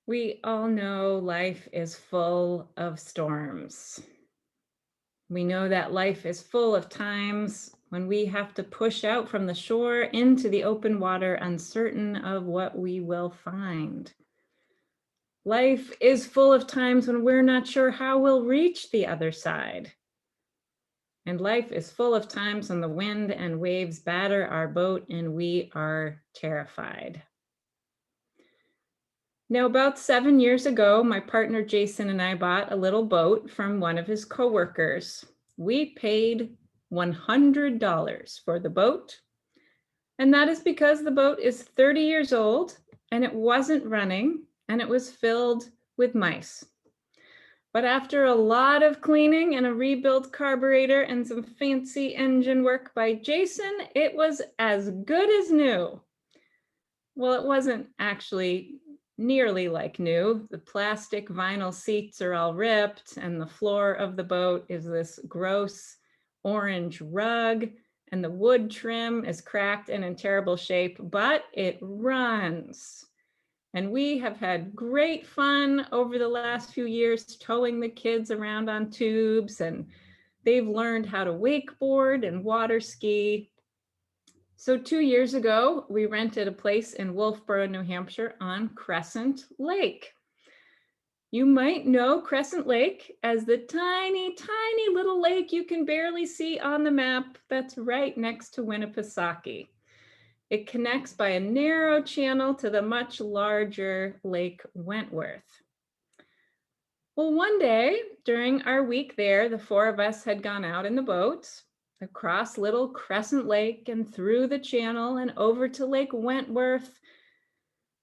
We all know life is full of storms. We know that life is full of times when we have to push out from the shore into the open water, uncertain of what we will find. Life is full of times when we're not sure how we'll reach the other side. And life is full of times when the wind and waves batter our boat and we are terrified. Now, about 7 years ago, my partner Jason and I bought a little boat from one of his coworkers. We paid $100 for the boat, and that is because the boat is 30 years old and it wasn't running and it was filled with mice. But after a lot of cleaning and a rebuilt carburetor and some fancy engine work by Jason, it was as good as new. Well, it wasn't actually nearly like new. The plastic vinyl seats are all ripped, and the floor of the boat is this gross orange rug, and the wood trim is cracked and in terrible shape, but it runs. And we have had great fun over the last few years towing the kids around on tubes, and they've learned how to wakeboard and water ski. So 2 years ago, we rented a place in Wolfboro, New Hampshire on Crescent Lake. You might know Crescent Lake as the tiny, tiny little lake you can barely see on the map that's right next to Winnipesaukee. It connects by a narrow channel to the much larger Lake Wentworth. Well, one day during our week there, the four of us had gone out in the boat across Little Crescent Lake and through the channel and over to Lake Wentworth,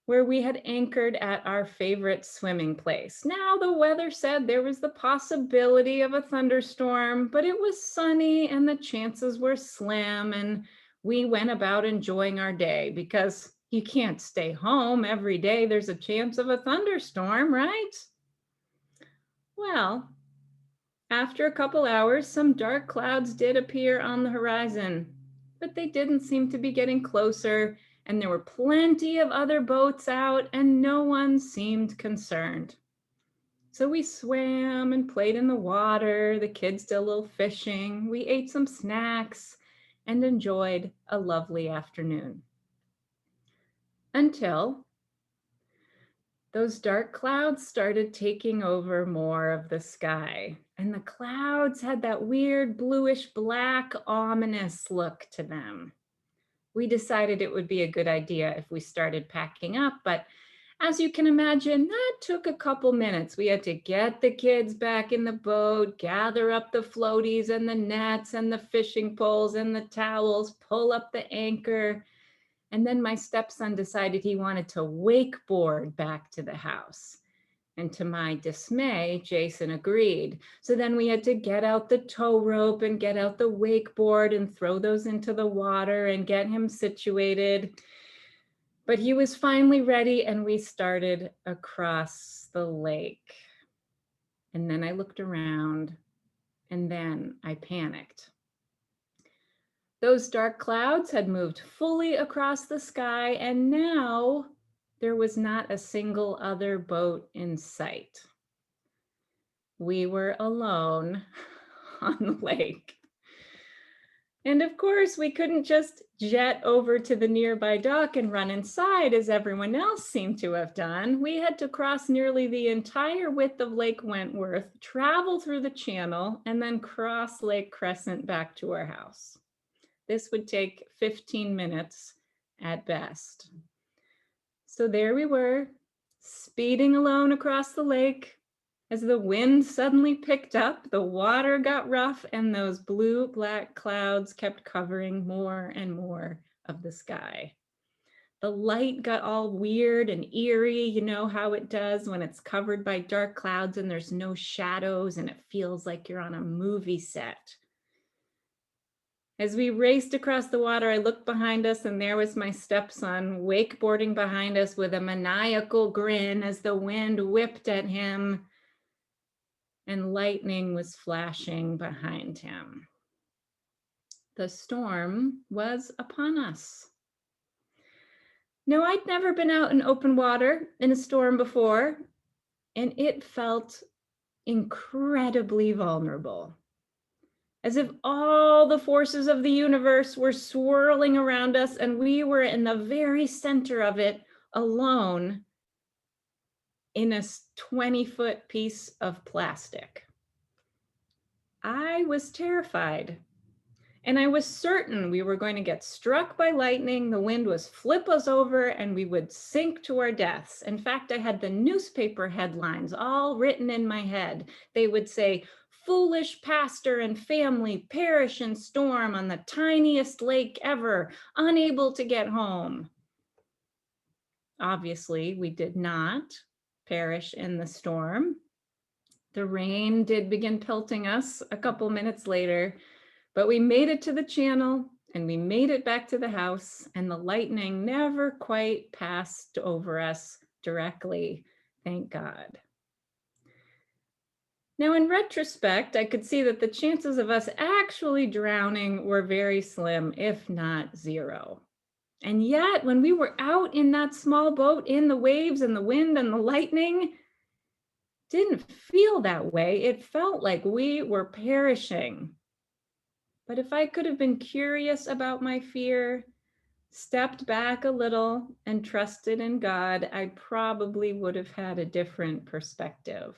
where we had anchored at our favorite swimming place. Now, the weather said there was the possibility of a thunderstorm, but it was sunny and the chances were slim, and we went about enjoying our day because you can't stay home every day. There's a chance of a thunderstorm, right? Well, after a couple hours, some dark clouds did appear on the horizon, but they didn't seem to be getting closer, and there were plenty of other boats out, and no one seemed concerned. So we swam and played in the water. The kids did a little fishing. We ate some snacks and enjoyed a lovely afternoon. Until those dark clouds started taking over more of the sky. And the clouds had that weird bluish black ominous look to them. We decided it would be a good idea if we started packing up, but as you can imagine, that took a couple minutes. We had to get the kids back in the boat, gather up the floaties and the nets and the fishing poles and the towels, pull up the anchor. And then my stepson decided he wanted to wakeboard back to the house. And to my dismay, Jason agreed. So then we had to get out the tow rope and get out the wakeboard and throw those into the water and get him situated. But he was finally ready and we started across the lake. And then I looked around and then I panicked. Those dark clouds had moved fully across the sky, and now there was not a single other boat in sight. We were alone on the lake. And of course, we couldn't just jet over to the nearby dock and run inside as everyone else seemed to have done. We had to cross nearly the entire width of Lake Wentworth, travel through the channel, and then cross Lake Crescent back to our house. This would take 15 minutes at best. So there we were, speeding alone across the lake. As the wind suddenly picked up, the water got rough, and those blue-black clouds kept covering more and more of the sky. The light got all weird and eerie. You know how it does when it's covered by dark clouds and there's no shadows and it feels like you're on a movie set. As we raced across the water, I looked behind us and there was my stepson wakeboarding behind us with a maniacal grin as the wind whipped at him and lightning was flashing behind him. The storm was upon us. No, I'd never been out in open water in a storm before, and it felt incredibly vulnerable, as if all the forces of the universe were swirling around us and we were in the very center of it alone in a 20-foot piece of plastic. I was terrified. And I was certain we were going to get struck by lightning, the wind was flip us over, and we would sink to our deaths. In fact, I had the newspaper headlines all written in my head. They would say, "Foolish pastor and family perish in storm on the tiniest lake ever, unable to get home." Obviously, we did not perish in the storm. The rain did begin pelting us a couple minutes later, but we made it to the channel and we made it back to the house, and the lightning never quite passed over us directly, thank God. Now, in retrospect, I could see that the chances of us actually drowning were very slim, if not zero. And yet, when we were out in that small boat in the waves and the wind and the lightning, didn't feel that way. It felt like we were perishing. But if I could have been curious about my fear, stepped back a little, and trusted in God, I probably would have had a different perspective.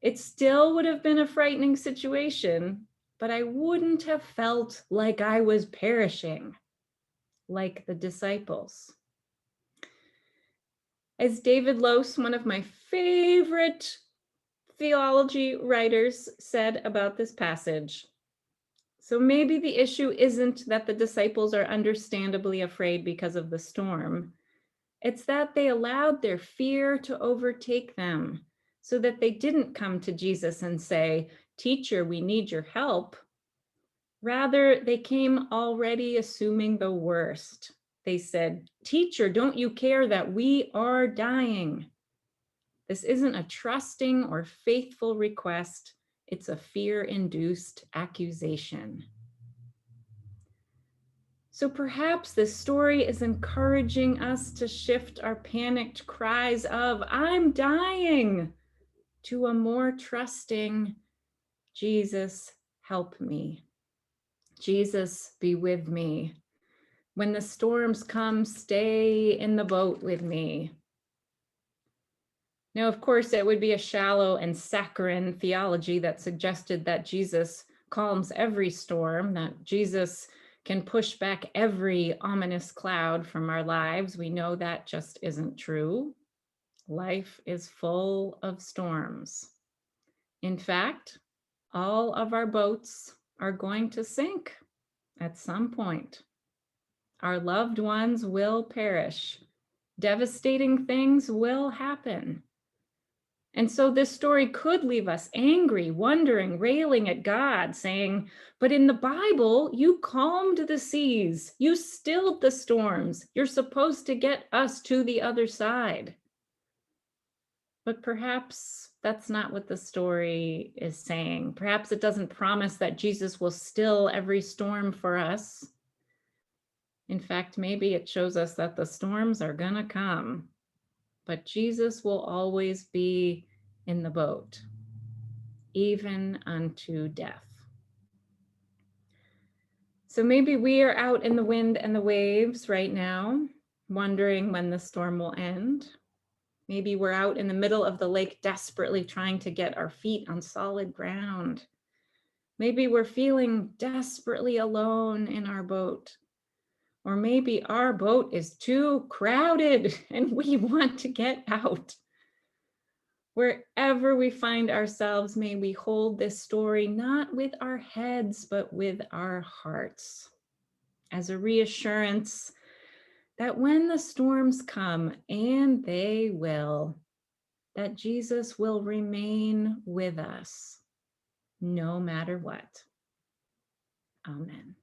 It still would have been a frightening situation, but I wouldn't have felt like I was perishing, like the disciples. As David Lose, one of my favorite theology writers, said about this passage, so maybe the issue isn't that the disciples are understandably afraid because of the storm. It's that they allowed their fear to overtake them so that they didn't come to Jesus and say, "Teacher, we need your help." Rather, they came already assuming the worst. They said, "Teacher, don't you care that we are dying?" This isn't a trusting or faithful request. It's a fear-induced accusation. So perhaps this story is encouraging us to shift our panicked cries of, "I'm dying," to a more trusting, "Jesus, help me. Jesus, be with me. When the storms come, stay in the boat with me." Now, of course, it would be a shallow and saccharine theology that suggested that Jesus calms every storm, that Jesus can push back every ominous cloud from our lives. We know that just isn't true. Life is full of storms. In fact, all of our boats are going to sink at some point. Our loved ones will perish. Devastating things will happen. And so this story could leave us angry, wondering, railing at God, saying, "But in the Bible, you calmed the seas, you stilled the storms, you're supposed to get us to the other side." But perhaps that's not what the story is saying. Perhaps it doesn't promise that Jesus will still every storm for us. In fact, maybe it shows us that the storms are going to come, but Jesus will always be in the boat, even unto death. So maybe we are out in the wind and the waves right now, wondering when the storm will end. Maybe we're out in the middle of the lake, desperately trying to get our feet on solid ground. Maybe we're feeling desperately alone in our boat. Or maybe our boat is too crowded and we want to get out. Wherever we find ourselves, may we hold this story not with our heads, but with our hearts, as a reassurance that when the storms come, and they will, that Jesus will remain with us no matter what. Amen.